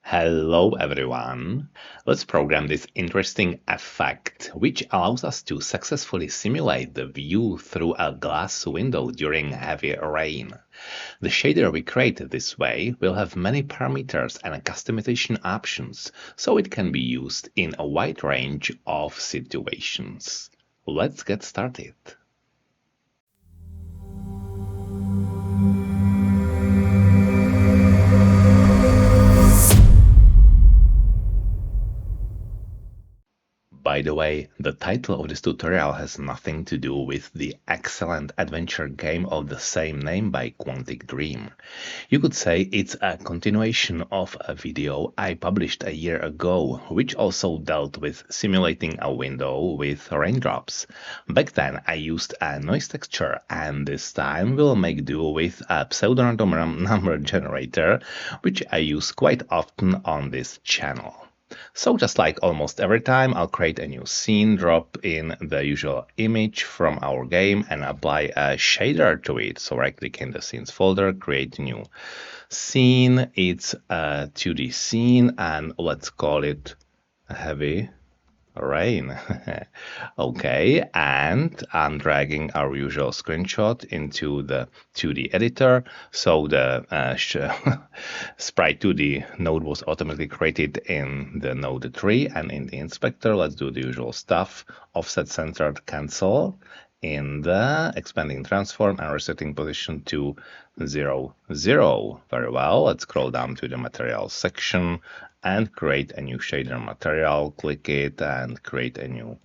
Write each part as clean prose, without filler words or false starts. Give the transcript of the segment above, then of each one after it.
Hello everyone! Let's program this interesting effect, which allows us to successfully simulate the view through a glass window during heavy rain. The shader we create this way will have many parameters and customization options, so it can be used in a wide range of situations. Let's get started. By the way, the title of this tutorial has nothing to do with the excellent adventure game of the same name by Quantic Dream. You could say it's a continuation of a video I published a year ago, which also dealt with simulating a window with raindrops. Back then I used a noise texture, and this time we'll make do with a pseudorandom number generator, which I use quite often on this channel. So just like almost every time, I'll create a new scene, drop in the usual image from our game and apply a shader to it. So right click in the scenes folder, create new scene. It's a 2D scene and let's call it heavy rain. Okay, and I'm dragging our usual screenshot into the 2D editor. So the Sprite 2D node was automatically created in the node 3, and in the inspector, let's do the usual stuff. Offset centered cancel in the expanding transform and resetting position to 0, 0. Very well. Let's scroll down to the materials section and create a new shader material. Click it and create a new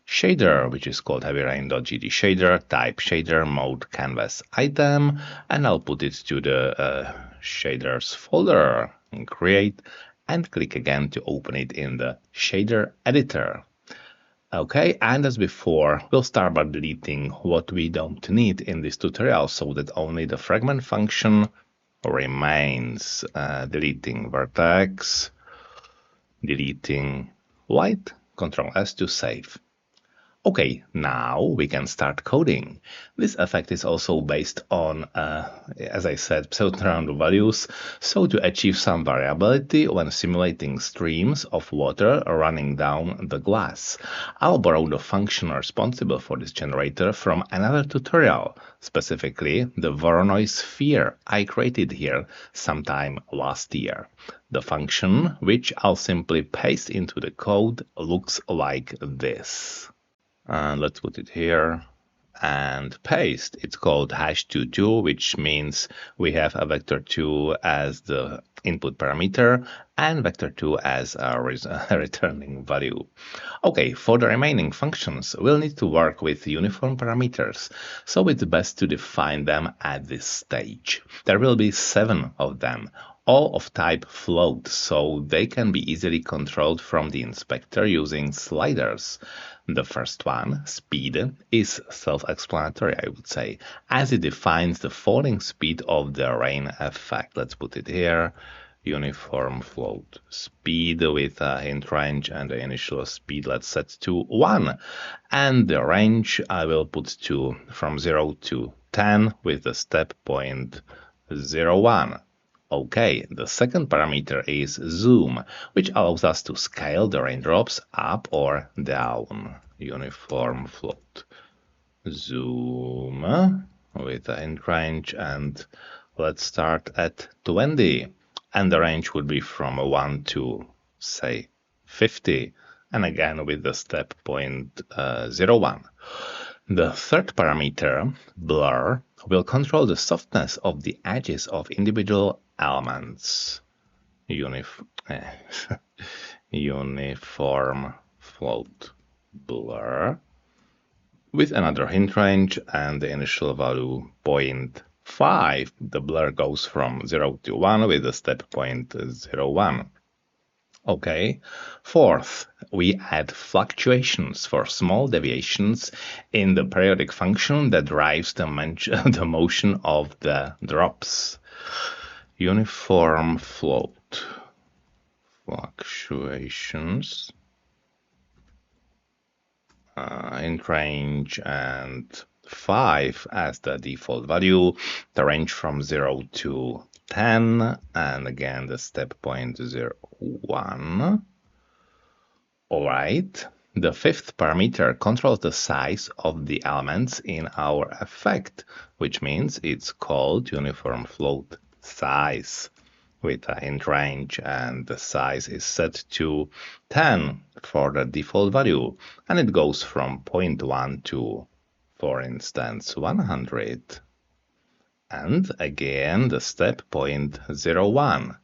shader, which is called heavyrain.gd shader, type shader, mode canvas item, and I'll put it to the shaders folder and create, and click again to open it in the shader editor. Okay, and as before, we'll start by deleting what we don't need in this tutorial so that only the fragment function remains. Deleting vertex, deleting light, Ctrl S to save. Okay, now we can start coding. This effect is also based on, as I said, pseudorandom values, so to achieve some variability when simulating streams of water running down the glass. I'll borrow the function responsible for this generator from another tutorial, specifically the Voronoi sphere I created here sometime last year. The function, which I'll simply paste into the code, looks like this. Let's put it here and paste. It's called hash22, which means we have a vector2 as the input parameter and vector2 as our returning value. Okay, for the remaining functions, we'll need to work with uniform parameters, so it's best to define them at this stage. There will be 7 of them, all of type float, so they can be easily controlled from the inspector using sliders. The first one, speed, is self-explanatory, I would say, as it defines the falling speed of the rain effect. Let's put it here. Uniform float speed with a hint range, and the initial speed let's set to 1. And the range I will put to from 0 to 10 with the step point 0, 1. Okay, the second parameter is zoom, which allows us to scale the raindrops up or down. Uniform float zoom with a hint range, and let's start at 20. And the range would be from 1 to, say, 50. And again with the step point 0, 1. The third parameter, blur, will control the softness of the edges of individual elements. Uniform float blur with another hint range and the initial value 0.5. The blur goes from 0 to 1 with the step point 0, 1. Okay, fourth, we add fluctuations for small deviations in the periodic function that drives the motion of the drops. Uniform float fluctuations in range and 5 as the default value, the range from 0 to 10, and again the step point 0, 1. Alright, the fifth parameter controls the size of the elements in our effect, which means it's called uniform float size with a hint range, and the size is set to 10 for the default value, and it goes from 0.1 to, for instance, 100. And again the step point 01.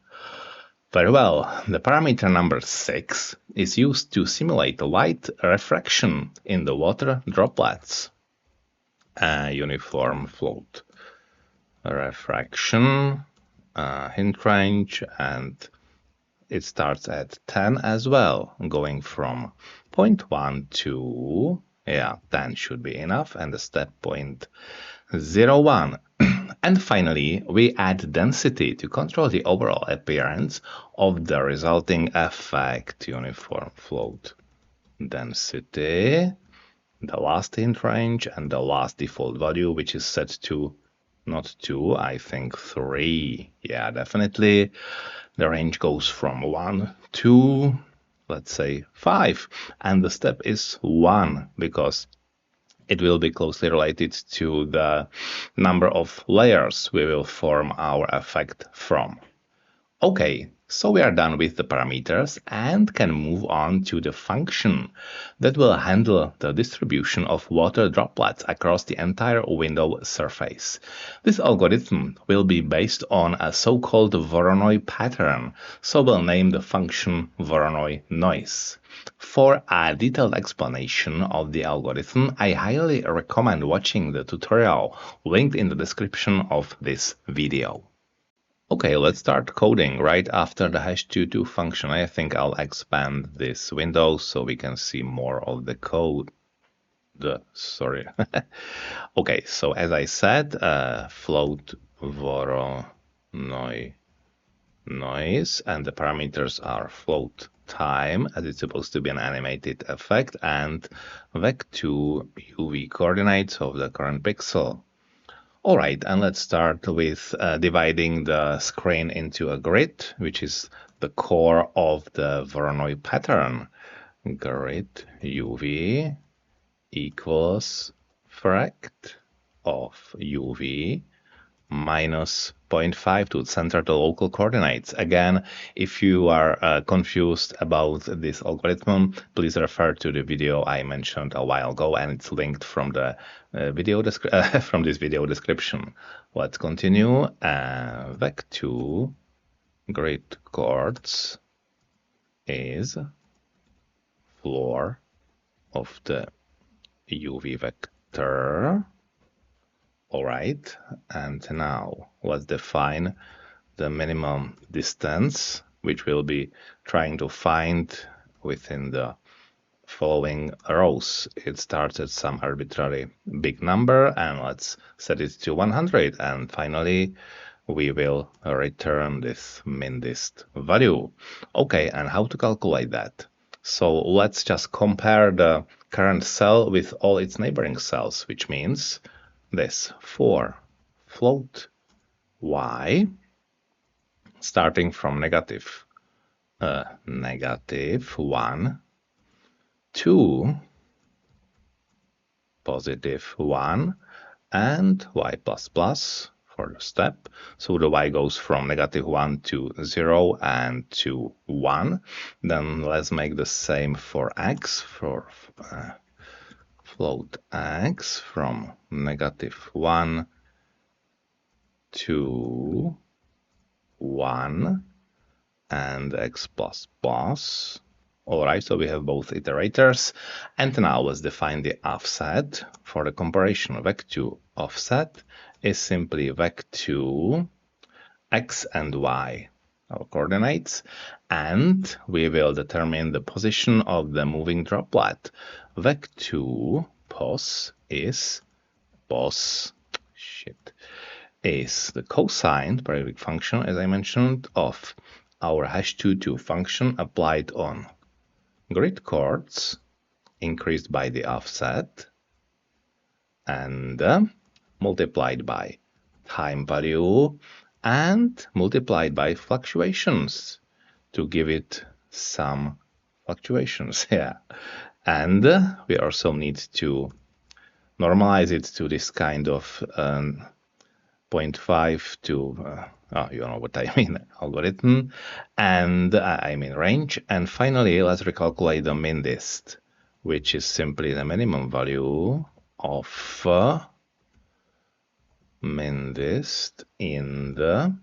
Very well, the parameter number 6 is used to simulate light refraction in the water droplets. A uniform float refraction, hint range, and it starts at 10 as well, going from 0.1 to, 10 should be enough, and the step point 01. And finally, we add density to control the overall appearance of the resulting effect. Uniform float density, the last hint range, and the last default value, which is set to not 2, I think 3. Yeah, definitely. The range goes from 1 to, let's say, 5. And the step is 1 because it will be closely related to the number of layers we will form our effect from. Okay, so we are done with the parameters and can move on to the function that will handle the distribution of water droplets across the entire window surface. This algorithm will be based on a so-called Voronoi pattern, so we'll name the function Voronoi noise. For a detailed explanation of the algorithm, I highly recommend watching the tutorial linked in the description of this video. Okay, let's start coding right after the hash22 function. I think I'll expand this window so we can see more of the code. Sorry. Okay, so as I said, float Voronoi noise, and the parameters are float time, as it's supposed to be an animated effect, and vec2 UV coordinates of the current pixel. All right, and let's start with dividing the screen into a grid, which is the core of the Voronoi pattern. Grid UV equals fract of UV minus 0.5 to center the local coordinates. Again, if you are confused about this algorithm, please refer to the video I mentioned a while ago, and it's linked from the from this video description. Let's continue. Vec2 grid chords is floor of the UV vector. All right, and now let's define the minimum distance, which we'll be trying to find within the following rows. It starts at some arbitrary big number, and let's set it to 100. And finally, we will return this min_dist value. Okay, and how to calculate that? So let's just compare the current cell with all its neighboring cells, which means this for float y starting from negative 1 to positive 1 and y++ for the step. So the y goes from negative 1 to 0 and to 1. Then let's make the same for x, for float x from negative 1 to 1 and x++. All right, so we have both iterators. And now let's define the offset. For the comparison, vec2 offset is simply vec2 x and y, our coordinates, and we will determine the position of the moving droplet. Vec2 pos is the cosine periodic function, as I mentioned, of our hash22 function applied on grid chords increased by the offset and multiplied by time value and multiply it by fluctuations to give it some fluctuations. Yeah. And we also need to normalize it to this kind of 0.5 to, you know what I mean, algorithm, and I mean range. And finally, let's recalculate the min dist, which is simply the minimum value of min dist in the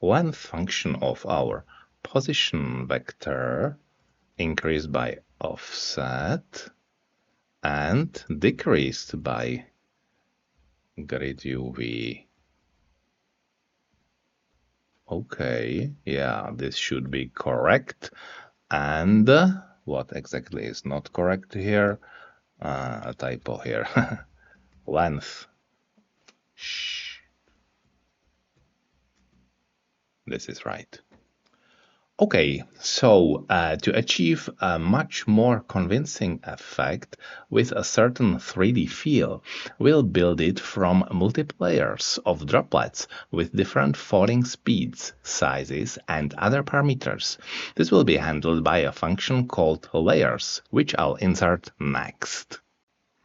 length function of our position vector increased by offset and decreased by grid UV. Okay, yeah, this should be correct. And what exactly is not correct here? A typo here. Length. Shh. This is right. Okay, so to achieve a much more convincing effect with a certain 3D feel, we'll build it from multipliers of droplets with different falling speeds, sizes, and other parameters. This will be handled by a function called layers, which I'll insert next.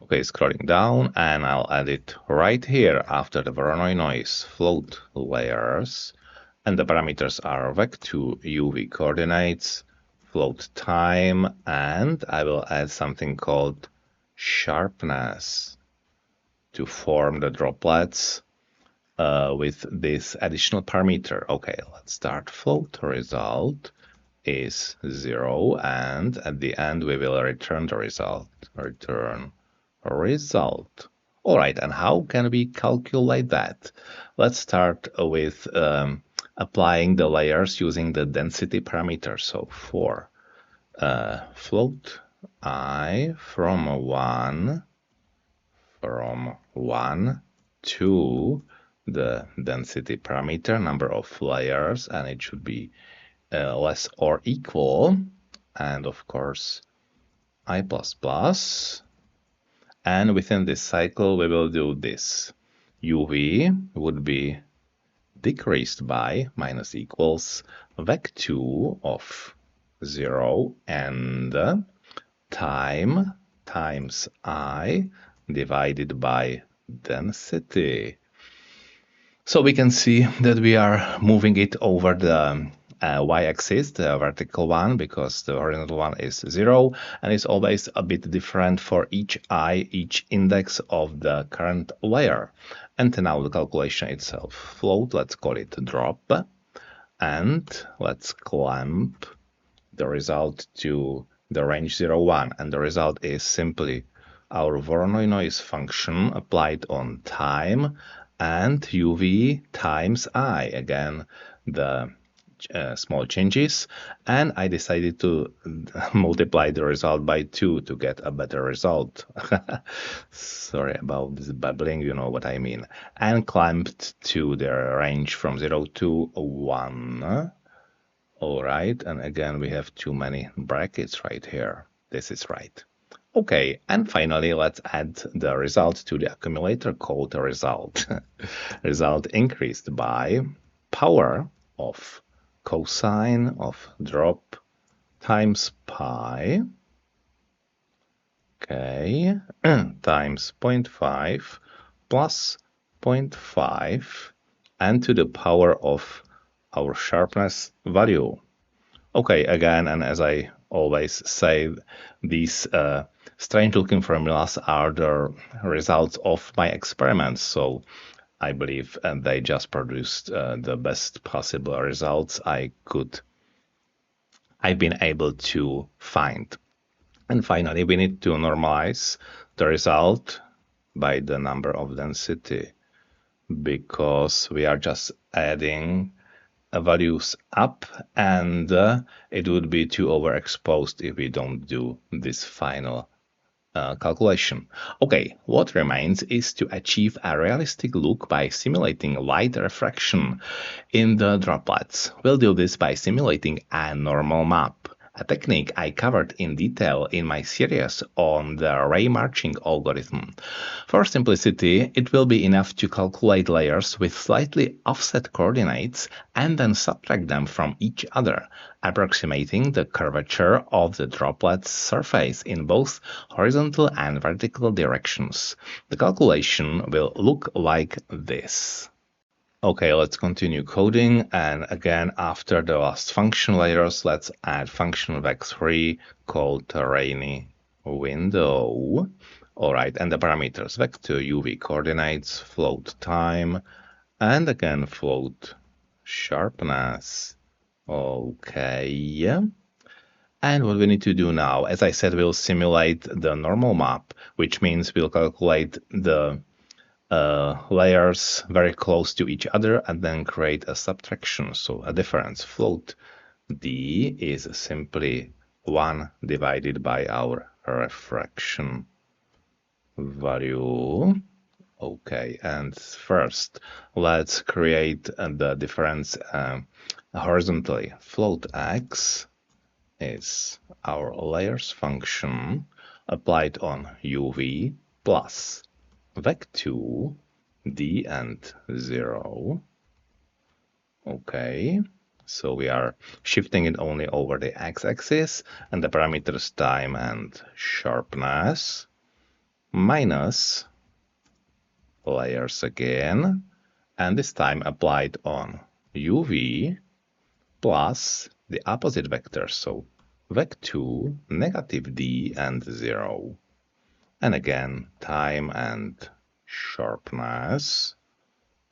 Okay, scrolling down, and I'll add it right here after the Voronoi noise float layers. And the parameters are vec2 UV coordinates, float time, and I will add something called sharpness to form the droplets with this additional parameter. Okay, let's start. Float result is 0, and at the end we will return the result. Return result. All right, and how can we calculate that? Let's start with applying the layers using the density parameter. So for float I from 1 to the density parameter, number of layers, and it should be less or equal, and of course I++. And within this cycle, we will do this. UV would be decreased by minus equals vec2 of 0 and time times I divided by density. So we can see that we are moving it over the y-axis, the vertical one, because the horizontal one is 0, and it's always a bit different for each index of the current layer. And now the calculation itself. Float, let's call it drop, and let's clamp the result to the range 0, 1, and the result is simply our Voronoi noise function applied on time and UV times I, again the small changes, and I decided to multiply the result by 2 to get a better result. Sorry about this babbling, you know what I mean. And clamped to the range from 0 to 1. All right, and again we have too many brackets right here. This is right. Okay, and finally let's add the result to the accumulator called result. Result increased by power of cosine of drop times pi, okay, times 0.5 plus 0.5, and to the power of our sharpness value. Okay, again, and as I always say, these strange looking formulas are the results of my experiments, so I believe they just produced the best possible results I've been able to find. And finally, we need to normalize the result by the number of density, because we are just adding values up, and it would be too overexposed if we don't do this final calculation. Okay, what remains is to achieve a realistic look by simulating light refraction in the droplets. We'll do this by simulating a normal map. a technique I covered in detail in my series on the ray marching algorithm. For simplicity, it will be enough to calculate layers with slightly offset coordinates and then subtract them from each other, approximating the curvature of the droplet's surface in both horizontal and vertical directions. The calculation will look like this. Okay, let's continue coding, and again, after the last function layers, let's add function vec3 called terrain window. All right, and the parameters vector, UV coordinates, float time, and again float sharpness. Okay. And what we need to do now, as I said, we'll simulate the normal map, which means we'll calculate the layers very close to each other and then create a subtraction, so a difference. Float d is simply 1 divided by our refraction value. Okay, and first let's create the difference horizontally. Float x is our layers function applied on UV plus vec2 d and 0. Okay, so we are shifting it only over the x-axis, and the parameters time and sharpness minus layers again, and this time applied on UV plus the opposite vector, so vec2 negative d and 0. And again, time and sharpness.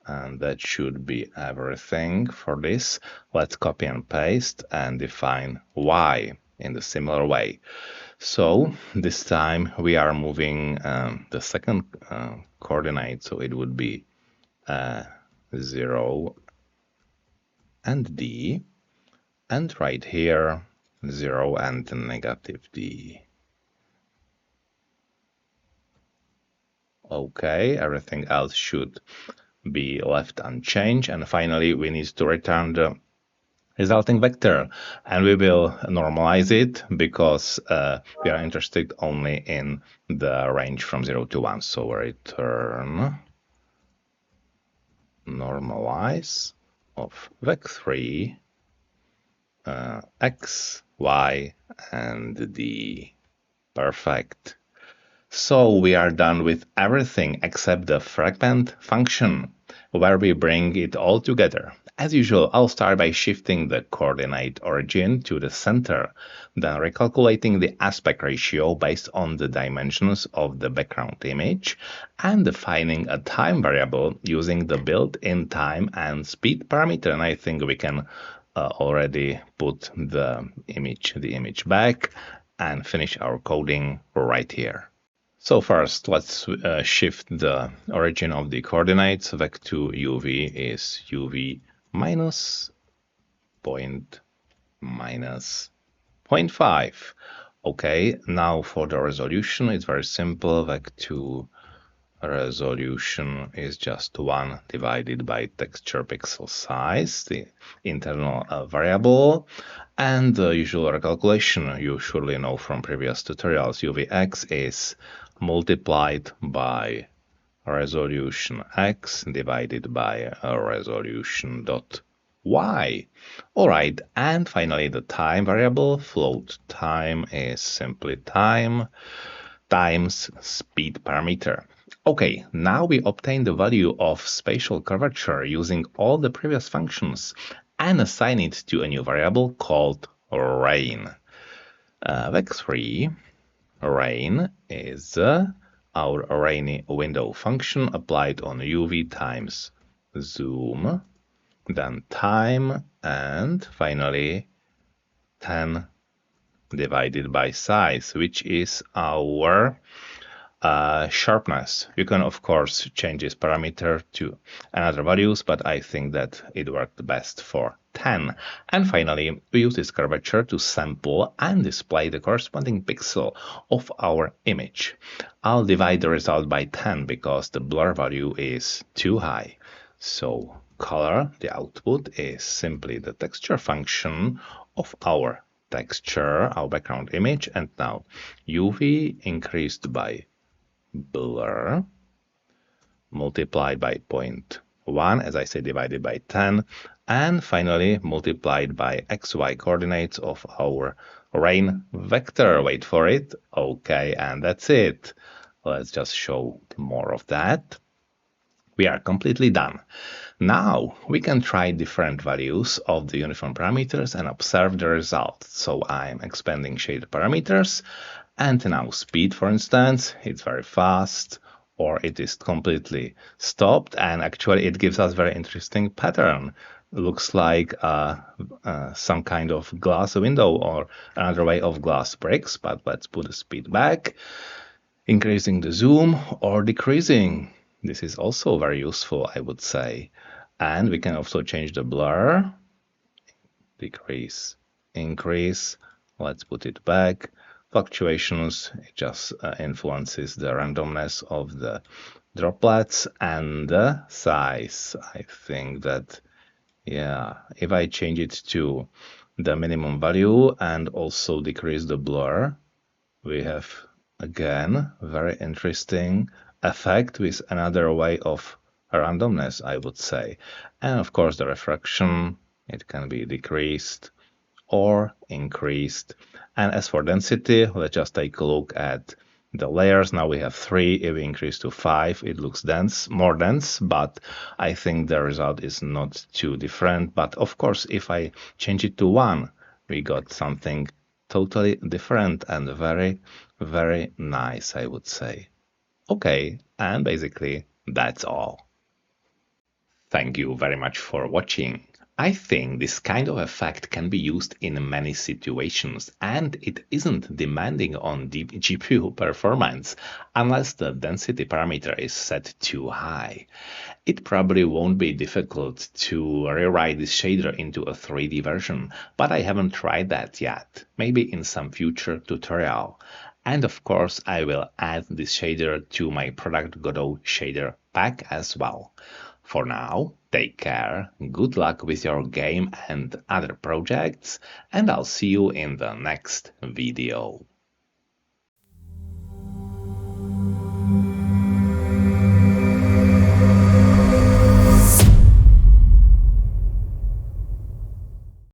And that should be everything for this. Let's copy and paste and define y in the similar way. So this time we are moving the second coordinate, so it would be 0 and d, and right here 0 and negative d. Okay, everything else should be left unchanged, and finally we need to return the resulting vector, and we will normalize it because we are interested only in the range from 0 to 1. So return normalize of vec3 x, y, and d. Perfect. So we are done with everything except the fragment function, where we bring it all together. As usual, I'll start by shifting the coordinate origin to the center, then recalculating the aspect ratio based on the dimensions of the background image, and defining a time variable using the built-in time and speed parameter. And I think we can already put the image back and finish our coding right here. So first, let's shift the origin of the coordinates. Vec2 UV is UV minus point minus 0.5. Okay, now for the resolution, it's very simple. Vec2 resolution is just 1 divided by texture pixel size, the internal variable, and the usual recalculation you surely know from previous tutorials. UVX is multiplied by resolution x divided by resolution dot y. All right, and finally the time variable, float time, is simply time times speed parameter. Okay, now we obtain the value of spatial curvature using all the previous functions and assign it to a new variable called rain. Vec3 rain is our rainy window function applied on UV times zoom, then time, and finally 10 divided by size, which is our sharpness. You can of course change this parameter to another values, but I think that it worked best for 10. And finally, we use this curvature to sample and display the corresponding pixel of our image. I'll divide the result by 10 because the blur value is too high. So color, the output, is simply the texture function of our texture, our background image, and now UV increased by blur, multiplied by 0.1, as I say, divided by 10, and finally multiplied by XY coordinates of our rain vector. Wait for it. Okay, and that's it. Let's just show more of that. We are completely done. Now we can try different values of the uniform parameters and observe the result. So I'm expanding shade parameters, and now speed, for instance, it's very fast, or it is completely stopped, and actually it gives us very interesting pattern. Looks like some kind of glass window or another way of glass bricks, but let's put the speed back, increasing the zoom or decreasing. This is also very useful, I would say. And we can also change the blur, decrease, increase. Let's put it back. Fluctuations, it just influences the randomness of the droplets and the size. I think that, yeah, if I change it to the minimum value and also decrease the blur, we have again very interesting effect with another way of randomness, I would say. And of course the refraction, it can be decreased or increased. And as for density, let's just take a look at the layers. Now we have 3. If we increase to 5, it looks dense, more dense, but I think the result is not too different. But of course, if I change it to 1, we got something totally different and very, very nice, I would say. Okay, and basically that's all. Thank you very much for watching. I think this kind of effect can be used in many situations, and it isn't demanding on deep GPU performance unless the density parameter is set too high. It probably won't be difficult to rewrite this shader into a 3D version, but I haven't tried that yet. Maybe in some future tutorial. And of course, I will add this shader to my product Godot shader pack as well. For now, take care, good luck with your game and other projects, and I'll see you in the next video.